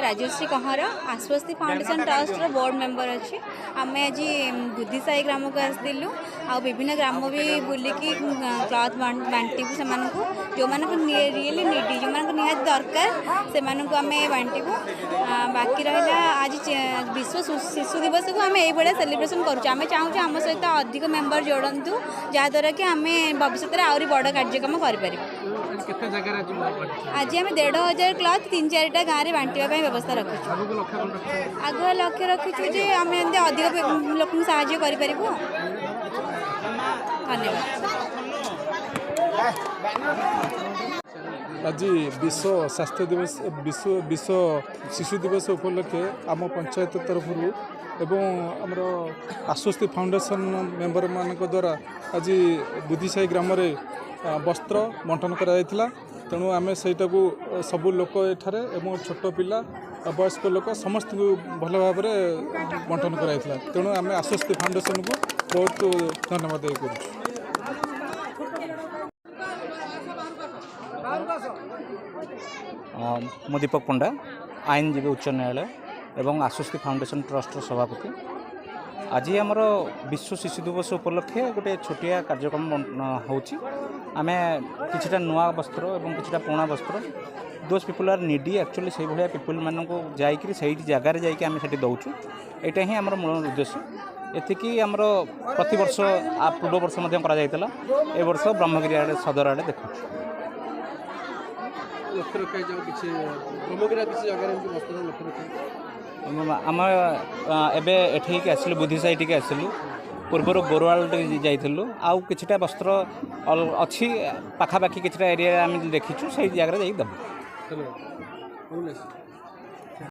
राजश्री कहार आश्वस्ति foundation trust board member अच्छी आम आज बुद्धिसाई ग्राम को आसलु आ विभिन्न ग्राम भी बुलिकी क्लथ बांटू से जो रियली नीडी जो निहाती दरकार से आम बांटू बाकी रहा आज विश्व शिशु दिवस को आम ये सेलिब्रेशन करें चाहूँ आम सहित अधिक मेंबर जोड़तु जहाद्वारा कि आम भविष्य में आहरी बड़ कार्यक्रम करें। आज आम 1500 क्लथ 3-4टा गाँव में बांटापी व्यवस्था रखीचु आग लक्ष्य रखीचु जे आम अधिक लोक साहाय्य करूँ। धन्यवाद। आज विश्व स्वास्थ्य दिवस विश्व शिशु दिवस उपलक्षे आम पंचायत तरफ एवं आमर आश्वस्ति फाउंडेशन मेंबर मान द्वारा आज बुद्धिसाई ग्राम वस्त्र बंटन कराइला। तेणु आम सहीटा को सबू लोक एठारे एवं छोट पिला वयस्क लोक समस्त को भल भाव बंटन कराइला। तेणु आम आश्वस्ति फाउंडेशन को बहुत धन्यवाद करूँ। मो दीपक पंडा आईनजीवी उच्च न्यायालय एवं आश्वस्ति फाउंडेशन ट्रस्ट सभापति। आज आमर विश्व शिशु दिवस उपलक्षे गोटे छोटिया कार्यक्रम होमें किछिटा नुआ वस्त्र और किछिटा पुराना वस्त्र those people are needy actually से भाया पीपुल मानक जाकि से जगार जाकि दौचु यहाँ ही आमर मूल उद्देश्य। एतिकी आमर प्रति वर्ष पूर्व वर्ष ए वर्ष ब्रह्मगिरी आड़े सदर आड़े देखु आम एबे एठिक आसिलु बुद्धिसाई टिके आसिलु पूर्वर बोरवाल जाइलु आउ किछिटा वस्त्र अच्छी पाखापाखि किछिटा एरिया आम देखीचु से जगह जाइक दबु।